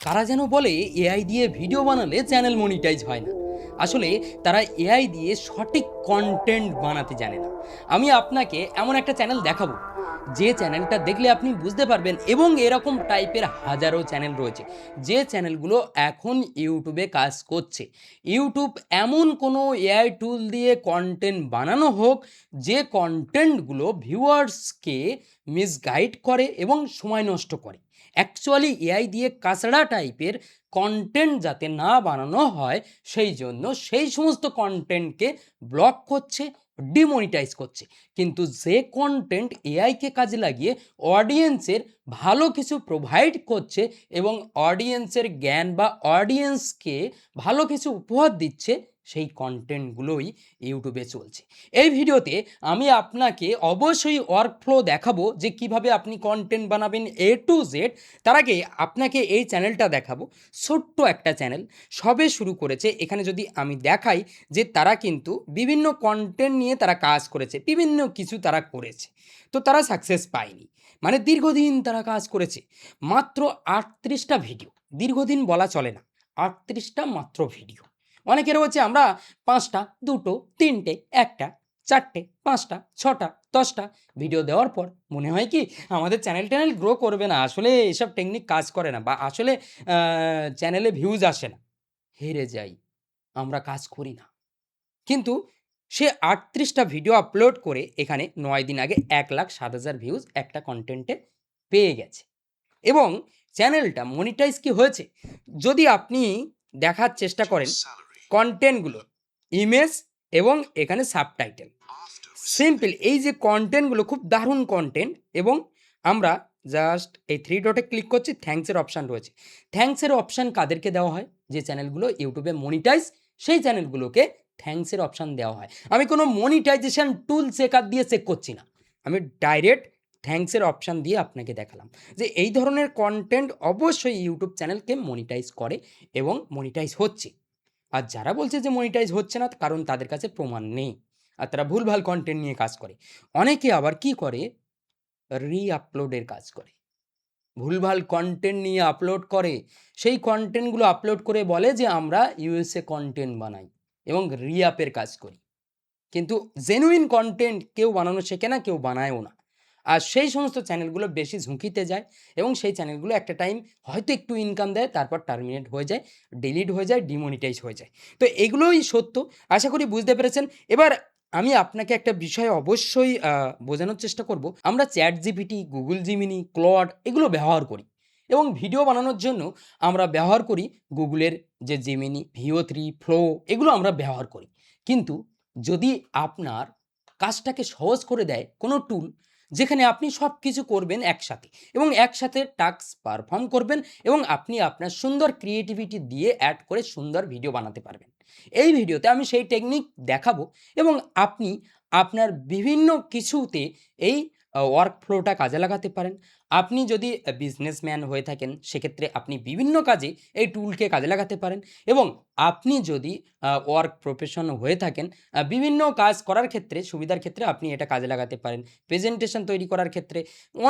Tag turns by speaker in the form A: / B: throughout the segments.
A: তারা যেন বলে এআই দিয়ে ভিডিও বানালে চ্যানেল মনিটাইজ হয় না। আসলে তারা এআই দিয়ে সঠিক কন্টেন্ট বানাতে জানে না। আমি আপনাকে এমন একটা চ্যানেল দেখাবো, যে চ্যানেলটা দেখলে আপনি বুঝতে পারবেন, এবং এরকম টাইপের হাজারো চ্যানেল রয়েছে যে চ্যানেলগুলো এখন ইউটিউবে কাজ করছে। ইউটিউব এমন কোনো এআই টুল দিয়ে কন্টেন্ট বানানো হোক, যে কন্টেন্টগুলো ভিউয়ার্সকে মিসগাইড করে এবং সময় নষ্ট করে। অ্যাকচুয়ালি এআই দিয়ে কাঁচড়া টাইপের কন্টেন্ট যাতে না বানানো হয়, সেই জন্য সেই সমস্ত কন্টেন্টকে ব্লক করছে, ডিমনিটাইজ করছে। কিন্তু যে কন্টেন্ট এআইকে কাজে লাগিয়ে অডিয়েন্সের ভালো কিছু প্রোভাইড করছে এবং অডিয়েন্সের জ্ঞান বা অডিয়েন্সকে ভালো কিছু উপহার দিচ্ছে, সেই কন্টেন্টগুলোই ইউটিউবে চলছে। এই ভিডিওতে আমি আপনাকে অবশ্যই ওয়ার্কফ্লো দেখাবো যে কিভাবে আপনি কন্টেন্ট বানাবেন এ টু জেড। তার আগে আপনাকে এই চ্যানেলটা দেখাবো, ছোট্ট একটা চ্যানেল, সবে শুরু করেছে। এখানে যদি আমি দেখাই যে তারা কিন্তু বিভিন্ন কন্টেন্ট নিয়ে তারা কাজ করেছে, বিভিন্ন কিছু তারা করেছে, তো তারা সাকসেস পায়নি। মানে দীর্ঘদিন তারা কাজ করেছে, মাত্র 38টা ভিডিও। দীর্ঘদিন বলা চলে না, 38টা মাত্র ভিডিও। অনেকের হচ্ছে আমরা 5টা, 2টো, 3টে, 1টা, 4টে, 5টা, 6টা, 10টা ভিডিও দেওয়ার পর মনে হয় কি আমাদের চ্যানেল গ্রো করবে না, আসলে এসব টেকনিক কাজ করে না, বা আসলে চ্যানেলে ভিউজ আসে না। হেরে যাই, আমরা কাজ করি না। কিন্তু সে 38টা ভিডিও আপলোড করে এখানে 9 দিন আগে 1,07,000 ভিউজ একটা কন্টেন্টে পেয়ে গেছে, এবং চ্যানেলটা মনিটাইজ কি হয়েছে যদি আপনি দেখার চেষ্টা করেন। কন্টেন্টগুলো, ইমেজ এবং এখানে সাবটাইটেল, সিম্পল এই যে কন্টেন্টগুলো খুব দারুণ কন্টেন্ট। এবং আমরা জাস্ট এই 3 ডটে ক্লিক করছি, থ্যাঙ্কসের অপশান রয়েছে। থ্যাঙ্কসের অপশান কাদেরকে দেওয়া হয়? যে চ্যানেলগুলো ইউটিউবে মনিটাইজ, সেই চ্যানেলগুলোকে থ্যাঙ্কসের অপশান দেওয়া হয়। আমি কোনো মনিটাইজেশন টুল চেকার দিয়ে চেক করছি না, আমি ডাইরেক্ট থ্যাঙ্কসের অপশান দিয়ে আপনাকে দেখালাম যে এই ধরনের কন্টেন্ট অবশ্যই ইউটিউব চ্যানেলকে মনিটাইজ করে এবং মনিটাইজ হচ্ছে। আর যারা বলছে যে মনিটাইজ হচ্ছে না, কারণ তাদের কাছে প্রমাণ নেই, আর তারা ভুলভাল কন্টেন্ট নিয়ে কাজ করে। অনেকে আবার কি করে, আপলোডের কাজ করে, ভুলভাল কন্টেন্ট নিয়ে আপলোড করে। সেই কন্টেন্টগুলো আপলোড করে বলে যে আমরা ইউএসএ কন্টেন্ট বানাই এবং আপের কাজ করি। কিন্তু জেনুইন কন্টেন্ট কেউ বানানো শেখে না, কেউ বানায়ও না। আর সেই সমস্ত চ্যানেলগুলো বেশি ঝুঁকিতে যায়, এবং সেই চ্যানেলগুলো একটা টাইম হয়তো একটু ইনকাম দেয়, তারপর টার্মিনেট হয়ে যায়, ডিলিট হয়ে যায়, ডিমনিটাইজ হয়ে যায়। তো এগুলোই সত্য। আশা করি বুঝতে পেরেছেন। এবার আমি আপনাকে একটা বিষয় অবশ্যই বোঝানোর চেষ্টা করব। আমরা ChatGPT, Google Gemini, Claude এগুলো ব্যবহার করি, এবং ভিডিও বানানোর জন্য আমরা ব্যবহার করি গুগলের যে জিমিনি, ভিও3, ফ্লো, এগুলো আমরা ব্যবহার করি। কিন্তু যদি আপনার কাজটাকে সহজ করে দেয় কোনো টুল, যেখানে আপনি সব কিছু করবেন একসাথে, এবং একসাথে টাস্ক পারফর্ম করবেন, এবং আপনি আপনার সুন্দর ক্রিয়েটিভিটি দিয়ে অ্যাড করে সুন্দর ভিডিও বানাতে পারবেন। এই ভিডিওতে আমি সেই টেকনিক দেখাবো, এবং আপনি আপনার বিভিন্ন কিছুতে এই ওয়ার্কফ্লোটা কাজে লাগাতে পারেন। আপনি যদি বিজনেসম্যান হয়ে থাকেন, সেক্ষেত্রে আপনি বিভিন্ন কাজে এই টুলকে কাজে লাগাতে পারেন। এবং আপনি যদি ওয়ার্ক প্রফেশন হয়ে থাকেন, বিভিন্ন কাজ করার ক্ষেত্রে, সুবিধার ক্ষেত্রে আপনি এটা কাজে লাগাতে পারেন। প্রেজেন্টেশন তৈরি করার ক্ষেত্রে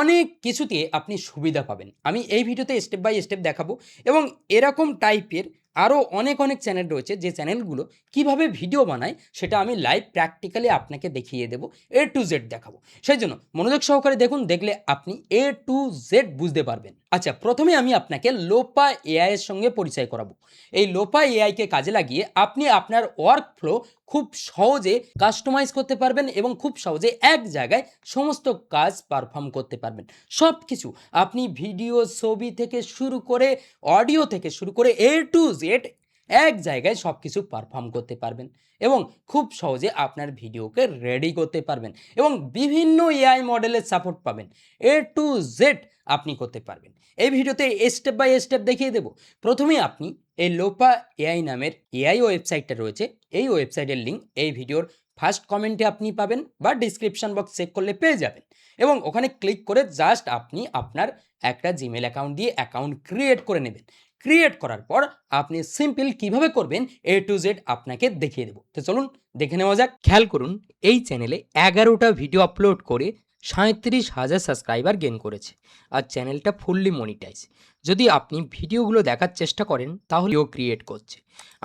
A: অনেক কিছুতে আপনি সুবিধা পাবেন। আমি এই ভিডিওতে স্টেপ বাই স্টেপ দেখাবো, এবং এরকম টাইপের আরও অনেক চ্যানেল রয়েছে, যে চ্যানেলগুলো কিভাবে ভিডিও বানায় সেটা আমি লাইভ প্র্যাকটিক্যালি আপনাকে দেখিয়ে দেবো, এ টু জেড দেখাবো। সেই জন্য মনোযোগ সহকারে দেখুন, দেখলে আপনি এ টু জেড বুঝতে পারবেন। আচ্ছা, প্রথমে আমি আপনাকে লোপা এআই এর সঙ্গে পরিচয় করাবো। এই লোপা এআইকে কাজে লাগিয়ে আপনি আপনার ওয়ার্কফ্লো খুব সহজে কাস্টমাইজ করতে পারবেন, এবং খুব সহজে এক জায়গায় সমস্ত কাজ পারফর্ম করতে পারবেন। সব কিছু আপনি ভিডিও, ছবি থেকে শুরু করে, অডিও থেকে শুরু করে এ টু জেড এক জায়গায় সব কিছু পারফর্ম করতে পারবেন, এবং খুব সহজে আপনার ভিডিওকে রেডি করতে পারবেন, এবং বিভিন্ন এআই মডেলের সাপোর্ট পাবেন। এ টু জেড আপনি করতে পারবেন। এই ভিডিওতে স্টেপ বাই স্টেপ দেখিয়ে দেব। প্রথমে আপনি এই লোপা এআই নামের এআই ওয়েবসাইটটা রয়েছে, এই ওয়েবসাইটের লিঙ্ক এই ভিডিওর ফার্স্ট কমেন্টে আপনি পাবেন, বা ডিসক্রিপশন বক্স চেক করলে পেয়ে যাবেন। এবং ওখানে ক্লিক করে জাস্ট আপনি আপনার একটা জিমেল অ্যাকাউন্ট দিয়ে অ্যাকাউন্ট ক্রিয়েট করে নেবেন। ক্রিয়েট করার পর আপনি সিম্পল কিভাবে করবেন এ টু জেড আপনাকে দেখিয়ে দেবো। তো চলুন দেখে নেওয়া যাক। খেয়াল করুন, এই চ্যানেলে 11টা ভিডিও আপলোড করে 37,000 সাবস্ক্রাইবার গেইন করেছে আর চ্যানেলটা ফুললি মনিটাইজ। যদি আপনি ভিডিওগুলো দেখার চেষ্টা করেন তাহলে ও ক্রিয়েট করছে।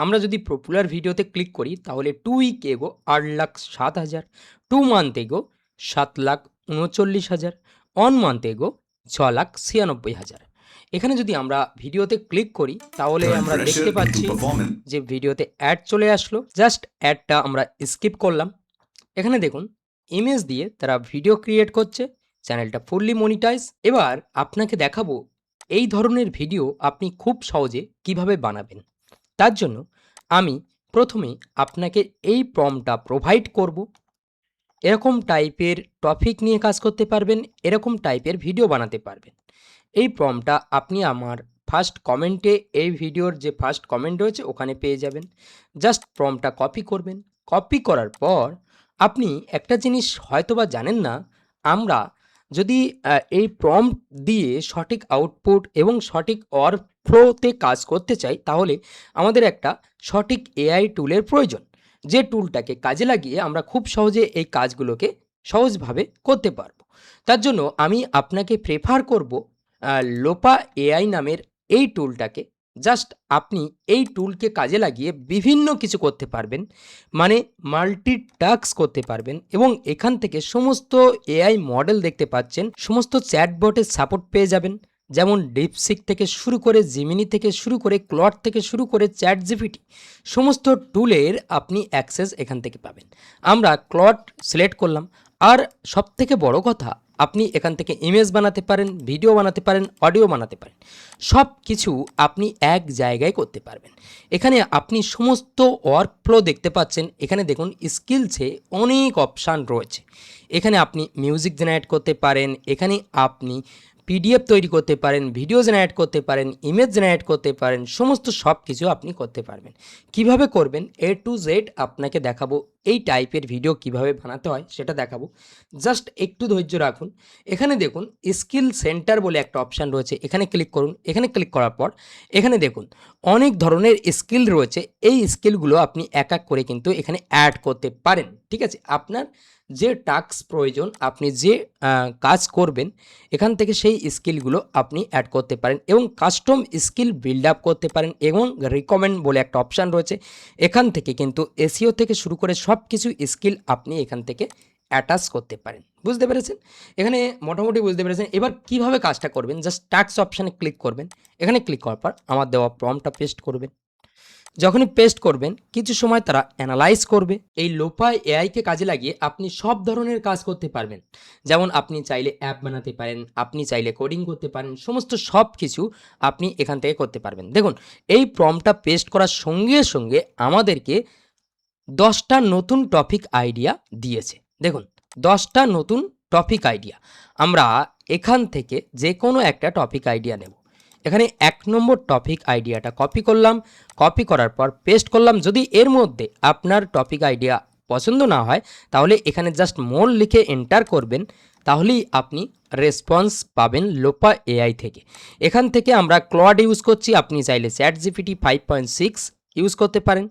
A: আমরা যদি পপুলার ভিডিওতে ক্লিক করি তাহলে 2 উইক এগো 8,07,000, 2 মান্থ এগো 7,39,000, 1 মান্থ এগো 6,96,000। এখানে যদি আমরা ভিডিওতে ক্লিক করি তাহলে আমরা দেখতে পাচ্ছি যে ভিডিওতে অ্যাড চলে আসলো। জাস্ট অ্যাডটা আমরা স্কিপ করলাম। এখানে দেখুন ইমেজ দিয়ে তারা ভিডিও ক্রিয়েট করছে, চ্যানেলটা ফুললি মনিটাইজ। এবার আপনাকে দেখাবো এই ধরনের ভিডিও আপনি খুব সহজে কিভাবে বানাবেন। তার জন্য আমি প্রথমে আপনাকে এই প্রম্পটটা প্রোভাইড করব। এরকম টাইপের টপিক নিয়ে কাজ করতে পারবেন, এরকম টাইপের ভিডিও বানাতে পারবেন। এই প্রম্পটটা আপনি আমার ফার্স্ট কমেন্টে, এই ভিডিওর যে ফার্স্ট কমেন্ট রয়েছে ওখানে পেয়ে যাবেন। জাস্ট প্রম্পটটা কপি করবেন। কপি করার পর আপনি একটা জিনিস হয়তোবা জানেন না, আমরা যদি এই প্রম্পট দিয়ে সঠিক আউটপুট এবং সঠিক ওয়ার্কফ্লোতে কাজ করতে চাই তাহলে আমাদের একটা সঠিক এআই টুলের প্রয়োজন, যে টুলটাকে কাজে লাগিয়ে আমরা খুব সহজে এই কাজগুলোকে সহজভাবে করতে পারবো। তার জন্য আমি আপনাকে প্রেফার করব লোপা এআই নামের এই টুলটাকে। জাস্ট আপনি এই টুলকে কাজে লাগিয়ে বিভিন্ন কিছু করতে পারবেন, মানে মাল্টিটাস্ক করতে পারবেন এবং এখান থেকে সমস্ত এআই মডেল দেখতে পাচ্ছেন, সমস্ত চ্যাটবটের সাপোর্ট পেয়ে যাবেন। যেমন ডিপসিক থেকে শুরু করে, জিমিনি থেকে শুরু করে, ক্লড থেকে শুরু করে চ্যাট জিপিটি, সমস্ত টুলের আপনি অ্যাক্সেস এখান থেকে পাবেন। আমরা ক্লড সিলেক্ট করলাম। আর সবথেকে বড় কথা, আপনি এখান থেকে ইমেজ বানাতে পারেন, ভিডিও বানাতে পারেন, অডিও বানাতে পারেন, সব কিছু আপনি এক জায়গায় করতে পারবেন। এখানে আপনি সমস্ত ওয়ার্কফ্লো দেখতে পাচ্ছেন। এখানে দেখুন স্কিলসে অনেক অপশান রয়েছে। এখানে আপনি মিউজিক জেনারেট করতে পারেন, এখানে আপনি পিডিএফ তৈরি করতে পারেন, ভিডিও জেনারেট করতে পারেন, ইমেজ জেনারেট করতে পারেন, সমস্ত সব কিছু আপনি করতে পারবেন। কিভাবে করবেন A to Z আপনাকে দেখাবো। এই টাইপের ভিডিও কিভাবে বানাতে হয় সেটা দেখাবো। জাস্ট একটু ধৈর্য রাখুন। এখানে দেখুন স্কিল সেন্টার বলে একটা অপশান রয়েছে, এখানে ক্লিক করুন। এখানে ক্লিক করার পর এখানে দেখুন অনেক ধরনের স্কিল রয়েছে। এই স্কিলগুলো আপনি এক এক করে কিন্তু এখানে অ্যাড করতে পারেন। ঠিক আছে, আপনার যে টাস্ক প্রয়োজন, আপনি যে কাজ করবেন এখান থেকে সেই স্কিলগুলো আপনি অ্যাড করতে পারেন এবং কাস্টম স্কিল বিল্ড আপ করতে পারেন। এবং রিকমেন্ড বলে একটা অপশান রয়েছে, এখান থেকে কিন্তু এসইও থেকে শুরু করে সব কিছু স্কিল আপনি এখান থেকে অ্যাটাচ করতে পারেন। বুঝতে পেরেছেন? এখানে মোটামুটি বুঝতে পেরেছেন। এবার কিভাবে কাজটা করবেন, জাস্ট টাস্ক অপশানে ক্লিক করবেন। এখানে ক্লিক করার পর আমার দেওয়া প্রম্পটটা পেস্ট করবেন। যখনই পেস্ট করবেন কিছু সময় তারা অ্যানালাইজ করবে। এই লোপা এআইকে কাজে লাগিয়ে আপনি সব ধরনের কাজ করতে পারবেন। যেমন আপনি চাইলে অ্যাপ বানাতে পারেন, আপনি চাইলে কোডিং করতে পারেন, সমস্ত সব কিছু আপনি এখান থেকে করতে পারবেন। দেখুন এই প্রম্পটটা পেস্ট করার সঙ্গে সঙ্গে আমাদেরকে 10টা নতুন টপিক আইডিয়া দিয়েছে। দেখুন 10টা নতুন টপিক আইডিয়া। আমরা এখান থেকে যে কোনো একটা টপিক আইডিয়া নেব। এখানে 1 নম্বর টপিক আইডিয়াটা কপি করলাম। কপি করার পর পেস্ট করলাম। যদি এর মধ্যে আপনার টপিক আইডিয়া পছন্দ না হয় তাহলে এখানে জাস্ট মোর লিখে এন্টার করবেন, তাহলেই আপনি রেসপন্স পাবেন লোপা এআই থেকে। এখান থেকে আমরা ক্লড ইউজ করছি, আপনি চাইলে চ্যাট জিপিটি 5.6 ইউজ করতে পারেন,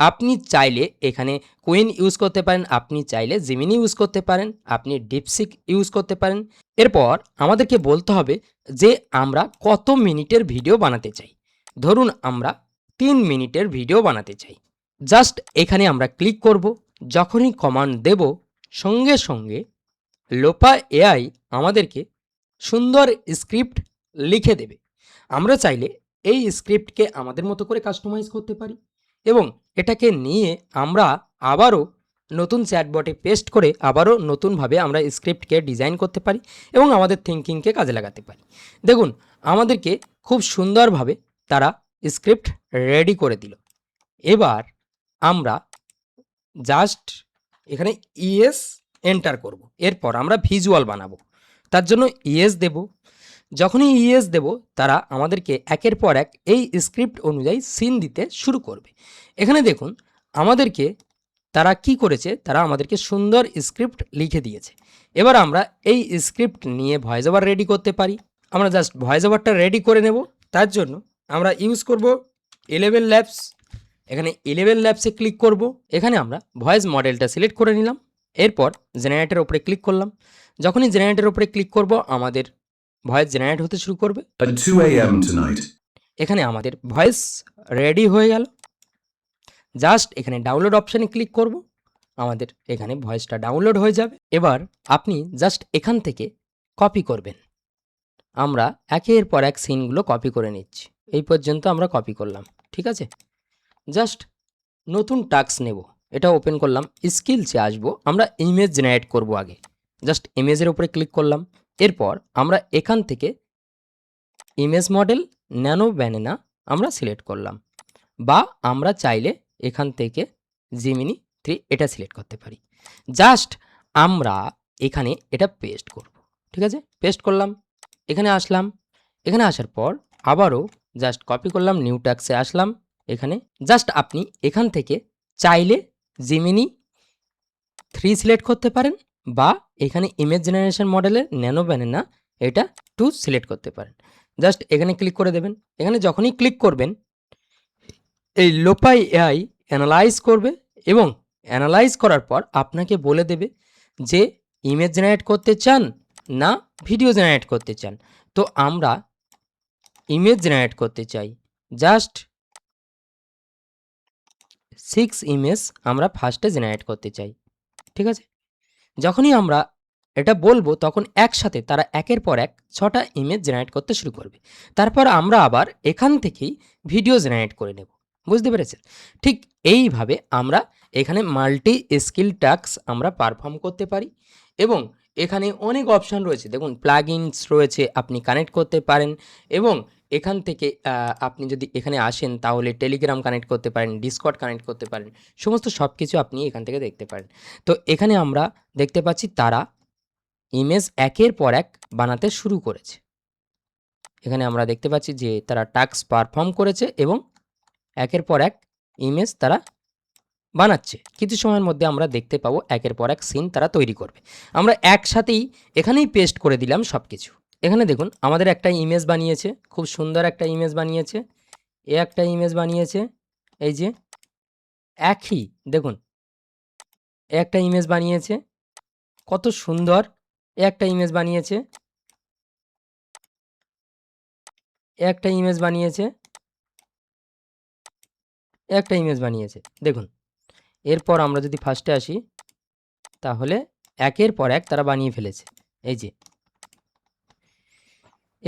A: আপনি চাইলে এখানে কুইন ইউজ করতে পারেন, আপনি চাইলে জিমিনি ইউজ করতে পারেন, আপনি ডিপসিক ইউজ করতে পারেন। এরপর আমাদেরকে বলতে হবে যে আমরা কত মিনিটের ভিডিও বানাতে চাই। ধরুন আমরা 3 মিনিটের ভিডিও বানাতে চাই। জাস্ট এখানে আমরা ক্লিক করব। যখনই কমান্ড দেব সঙ্গে সঙ্গে লোপা এআই আমাদেরকে সুন্দর স্ক্রিপ্ট লিখে দেবে। আমরা চাইলে এই স্ক্রিপ্টকে আমাদের মতো করে কাস্টমাইজ করতে পারি এবং এটাকে নিয়ে আমরা আবারও নতুন চ্যাটবটে পেস্ট করে আবারও নতুনভাবে আমরা স্ক্রিপ্টকে ডিজাইন করতে পারি এবং আমাদের থিঙ্কিংকে কাজে লাগাতে পারি। দেখুন আমাদেরকে খুব সুন্দরভাবে তারা স্ক্রিপ্ট রেডি করে দিল। এবার আমরা জাস্ট এখানে ইএস এন্টার করব। এরপর আমরা ভিজুয়াল বানাবো, তার জন্য ইএস দেব। যখনই ইএস দেব তারা আমাদেরকে একের পর এক এই স্ক্রিপ্ট অনুযায়ী সিন দিতে শুরু করবে। এখানে দেখুন আমাদেরকে তারা কি করেছে, তারা আমাদেরকে সুন্দর স্ক্রিপ্ট লিখে দিয়েছে। এবার আমরা এই স্ক্রিপ্ট নিয়ে ভয়েস ওভার রেডি করতে পারি। আমরা জাস্ট ভয়েস ওভারটা রেডি করে নেব। তার জন্য আমরা ইউজ করব 11 ল্যাবস। এখানে 11 ল্যাবসে ক্লিক করব। এখানে আমরা ভয়েস মডেলটা সিলেক্ট করে নিলাম। এরপর জেনারেটরের উপরে ক্লিক করলাম। যখনই জেনারেটরের উপরে ক্লিক করব আমাদের ভয়েস জেনারেট হতে শুরু করবে।
B: At 2 a.m. tonight.
A: এখানে আমাদের ভয়েস রেডি হয়ে গেল। জাস্ট এখানে ডাউনলোড অপশানে ক্লিক করব, আমাদের এখানে ভয়েসটা ডাউনলোড হয়ে যাবে। এবার আপনি জাস্ট এখান থেকে কপি করবেন। আমরা একের পর এক সিনগুলো কপি করে নিচ্ছি। এই পর্যন্ত আমরা কপি করলাম, ঠিক আছে। জাস্ট নতুন টাস্ক নেব, এটা ওপেন করলাম, স্কিলসে আসবো, আমরা ইমেজ জেনারেট করব আগে। জাস্ট ইমেজের উপরে ক্লিক করলাম। এরপর আমরা এখান থেকে ইমেজ মডেল ন্যানো ব্যানানা আমরা সিলেক্ট করলাম, বা আমরা চাইলে এখান থেকে জিমিনি 3 এটা সিলেক্ট করতে পারি। জাস্ট আমরা এখানে এটা পেস্ট করব, ঠিক আছে। পেস্ট করলাম, এখানে আসলাম। এখানে আসার পর আবারও জাস্ট কপি করলাম, নিউ টাস্কে আসলাম। এখানে জাস্ট আপনি এখান থেকে চাইলে জিমিনি 3 সিলেক্ট করতে পারেন, বা এখানে ইমেজ জেনারেশন মডেলের ন্যানো ব্যানানা এটা 2 সিলেক্ট করতে পারেন। জাস্ট এখানে ক্লিক করে দেবেন। এখানে যখনই ক্লিক করবেন এই লোপাই এআই অ্যানালাইজ করবে, এবং অ্যানালাইজ করার পর আপনাকে বলে দেবে যে ইমেজ জেনারেট করতে চান না ভিডিও জেনারেট করতে চান। তো আমরা ইমেজ জেনারেট করতে চাই। জাস্ট 6 ইমেজ আমরা ফার্স্টে জেনারেট করতে চাই, ঠিক আছে। যখনই আমরা এটা বলবো তখন একসাথে তারা একের পর এক 6টা ইমেজ জেনারেট করতে শুরু করবে। তারপর আমরা আবার এখান থেকেই ভিডিও জেনারেট করে নেব, বুঝতে পেরেছেন। ঠিক এইভাবে আমরা এখানে মাল্টি স্কিল টাস্ক আমরা পারফর্ম করতে পারি, এবং এখানে অনেক অপশান রয়েছে। দেখুন প্লাগইনস রয়েছে, আপনি কানেক্ট করতে পারেন, এবং এখান থেকে আপনি যদি এখানে আসেন তাহলে টেলিগ্রাম কানেক্ট করতে পারেন, ডিসকর্ড কানেক্ট করতে পারেন, সমস্ত সব কিছু আপনি এখান থেকে দেখতে পারেন। তো এখানে আমরা দেখতে পাচ্ছি তারা ইমেজ একের পর এক বানাতে শুরু করেছে। এখানে আমরা দেখতে পাচ্ছি যে তারা টাস্ক পারফর্ম করেছে এবং একের পর এক ইমেজ তারা বানাচ্ছে। কিছু সময়ের মধ্যে আমরা দেখতে পাবো একের পর এক সিন তারা তৈরি করবে। আমরা একসাথেই এখানেই পেস্ট করে দিলাম সব কিছু। এখানে দেখুন আমাদের একটা ইমেজ বানিয়েছে, খুব সুন্দর একটা ইমেজ বানিয়েছে। এ একটা ইমেজ বানিয়েছে, এই যে একই দেখুন এ একটা ইমেজ বানিয়েছে, কত সুন্দর। এ একটা ইমেজ বানিয়েছে, এ একটা ইমেজ বানিয়েছে, এ একটা ইমেজ বানিয়েছে, দেখুন। এরপর আমরা যদি ফার্স্টে আসি তাহলে একের পর এক তারা বানিয়ে ফেলেছে, এই যে।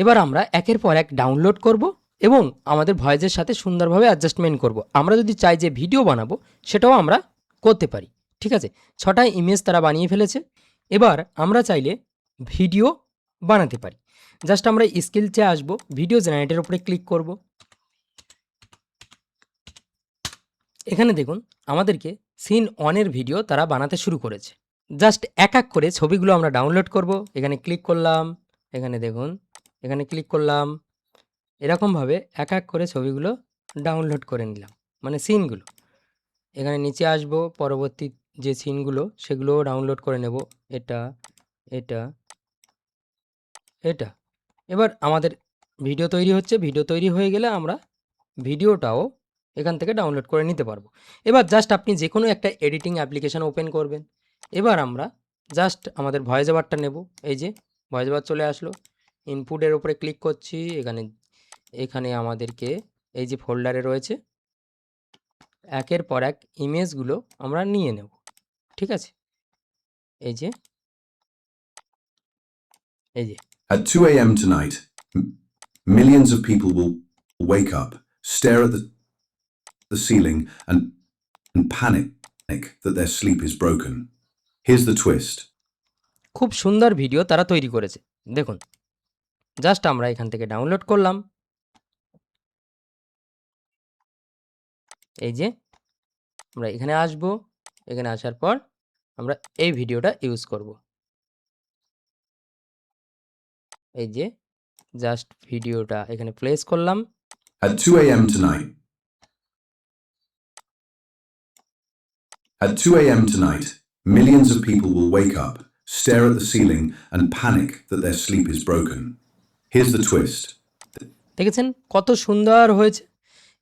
A: এবার আমরা একের পর এক ডাউনলোড করব এবং আমাদের ভয়েসের সাথে সুন্দরভাবে অ্যাডজাস্টমেন্ট করব। আমরা যদি চাই যে ভিডিও বানাবো সেটাও আমরা করতে পারি, ঠিক আছে। 6টা ইমেজ তারা বানিয়ে ফেলেছে। এবার আমরা চাইলে ভিডিও বানাতে পারি। জাস্ট আমরা স্কিলসে আসবো, ভিডিও জেনারেটরের উপরে ক্লিক করব। এখানে দেখুন আমাদেরকে সিন 1-এর ভিডিও তারা বানাতে শুরু করেছে। জাস্ট এক এক করে ছবিগুলো আমরা ডাউনলোড করব। এখানে ক্লিক করলাম, এখানে দেখুন, এখানে ক্লিক করলাম, এরকমভাবে এক এক করে ছবিগুলো ডাউনলোড করে নিলাম, মানে সিনগুলো। এখানে নিচে আসবো, পরবর্তী যে সিনগুলো সেগুলোও ডাউনলোড করে নেব, এটা এটা এটা। এবার আমাদের ভিডিও তৈরি হচ্ছে, ভিডিও তৈরি হয়ে গেলে আমরা ভিডিওটাও এখান থেকে ডাউনলোড করে নিতে পারবো। এবার জাস্ট আপনি যে কোনো একটা এডিটিং অ্যাপ্লিকেশান ওপেন করবেন। এবার আমরা জাস্ট আমাদের ভয়েস ওভারটা নেব, এই যে ভয়েস ওভার চলে আসলো। ইনপুটের উপরে ক্লিক করছি, এখানে এখানে আমাদেরকে এই যে ফোল্ডারে রয়েছে একের পর এক ইমেজগুলো আমরা নিয়ে নেব, ঠিক আছে। এই যে এই যে
B: At 2 a.m. tonight, millions of people will wake up, stare at the ceiling, and panic that their sleep is broken. Here's the twist.
A: খুব সুন্দর ভিডিও তারা তৈরি করেছে, দেখুন। জাস্ট আমরা এখান থেকে ডাউনলোড করলাম, এই যে আমরা এখানে আসব। এখানে আসার পর আমরা এই ভিডিওটা ইউজ করব, এই যে জাস্ট ভিডিওটা এখানে প্লেস করলাম।
B: At 2 a.m. tonight. At 2 a.m. tonight, millions of people will wake up, stare at the ceiling, and panic that their sleep is broken. Here's the twist.
A: দেখেছেন কত সুন্দর হয়েছে।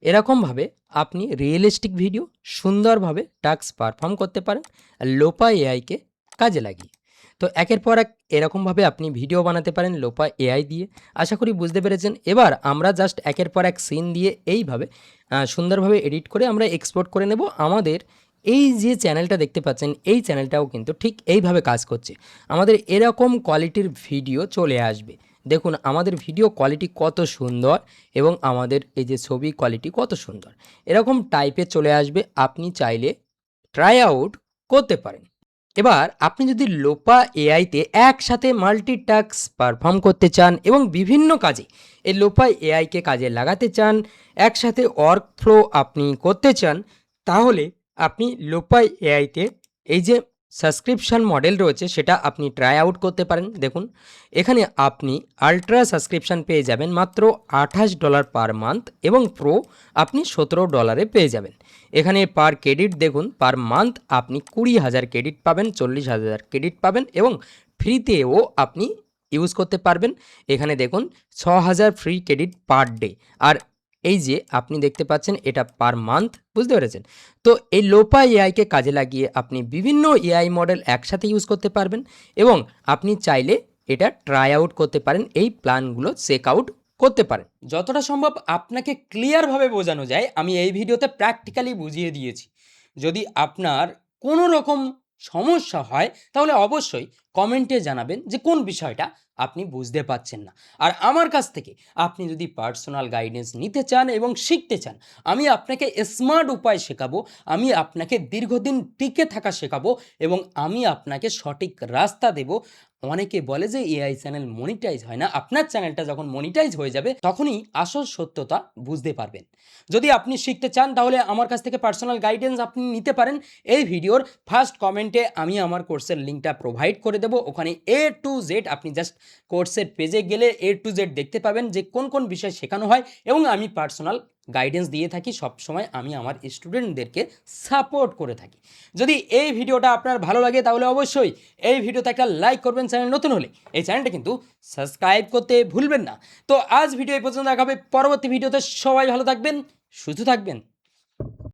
A: এরকমভাবে আপনি রিয়েলিস্টিক ভিডিও সুন্দরভাবে টাস্ক পারফর্ম করতে পারেন লোপা এআইকে কাজে লাগিয়ে। তো একের পর এক এরকমভাবে আপনি ভিডিও বানাতে পারেন লোপা এআই দিয়ে। আশা করি বুঝতে পেরেছেন। এবার আমরা জাস্ট একের পর এক সিন দিয়ে এইভাবে সুন্দরভাবে এডিট করে আমরা এক্সপোর্ট করে নেব। আমাদের এই যে চ্যানেলটা দেখতে পাচ্ছেন, এই চ্যানেলটাও কিন্তু ঠিক এইভাবে কাজ করছে। আমাদের এরকম কোয়ালিটির ভিডিও চলে আসবে। দেখুন আমাদের ভিডিও কোয়ালিটি কত সুন্দর এবং আমাদের এই যে ছবি কোয়ালিটি কত সুন্দর। এরকম টাইপের চলে আসবে। আপনি চাইলে ট্রাই আউট করতে পারেন। এবার আপনি যদি লোপা এআইতে একসাথে মাল্টিটাস্ক পারফর্ম করতে চান এবং বিভিন্ন কাজে এই লোপা এআইকে কাজে লাগাতে চান, একসাথে ওয়ার্ক ফ্লো আপনি করতে চান, তাহলে আপনি লোপা এআইতে এই যে সাবস্ক্রিপশন মডেল রয়েছে সেটা আপনি ট্রাই আউট করতে পারেন। দেখুন এখানে আপনি আলট্রা সাবস্ক্রিপশন পেয়ে যাবেন মাত্র $28 পার মান্থ এবং প্রো আপনি $17 পেয়ে যাবেন। এখানে পার ক্রেডিট দেখুন, পার মান্থ আপনি 20,000 ক্রেডিট পাবেন, 40,000 ক্রেডিট পাবেন এবং ফ্রিতেও আপনি ইউজ করতে পারবেন। এখানে দেখুন 6,000 ফ্রি ক্রেডিট পার ডে। আর এই যে আপনি দেখতে পাচ্ছেন এটা পার মান্থ, বুঝতে পেরেছেন? তো এই লোপা এআইকে কাজে লাগিয়ে আপনি বিভিন্ন এআই মডেল একসাথে ইউজ করতে পারবেন এবং আপনি চাইলে এটা ট্রাই আউট করতে পারেন, এই প্ল্যানগুলো চেক আউট করতে পারেন। যতটা সম্ভব আপনাকে ক্লিয়ারভাবে বোঝানো যায় আমি এই ভিডিওতে প্র্যাকটিক্যালি বুঝিয়ে দিয়েছি। যদি আপনার কোনো রকম সমস্যা হয় তাহলে অবশ্যই কমেন্টে জানাবেন যে কোন বিষয়টা আপনি বুঝতে পারছেন না। আর আমার কাছ থেকে আপনি যদি পার্সোনাল গাইডেন্স নিতে চান এবং শিখতে চান, আমি আপনাকে স্মার্ট উপায় শেখাবো, আমি আপনাকে দীর্ঘদিন টিকে থাকা শেখাবো এবং আমি আপনাকে সঠিক রাস্তা দেব। অনেকে বলে যে এআই চ্যানেল মনিটাইজ হয় না। আপনার চ্যানেলটা যখন মনিটাইজ হয়ে যাবে তখনই আসল সত্যতা বুঝতে পারবেন। যদি আপনি শিখতে চান তাহলে আমার কাছ থেকে পার্সোনাল গাইডেন্স আপনি নিতে পারেন। এই ভিডিওর ফার্স্ট কমেন্টে আমি আমার কোর্সের লিঙ্কটা প্রোভাইড করে দেবো। ওখানে A to Z আপনি জাস্ট কোর্সের পেজে গেলে A to Z দেখতে পাবেন যে কোন কোন বিষয় শেখানো হয় এবং আমি পার্সোনাল গাইডেন্স দিয়ে থাকি। সবসময় আমি আমার স্টুডেন্টদেরকে সাপোর্ট করে থাকি। যদি এই ভিডিওটা আপনার ভালো লাগে তাহলে অবশ্যই এই ভিডিওতে একটা লাইক করবেন। চ্যানেল নতুন হলে এই চ্যানেলটা কিন্তু সাবস্ক্রাইব করতে ভুলবেন না। তো আজ ভিডিও এই পর্যন্ত, দেখা হবে পরবর্তী ভিডিওতে। সবাই ভালো থাকবেন, সুস্থ থাকবেন।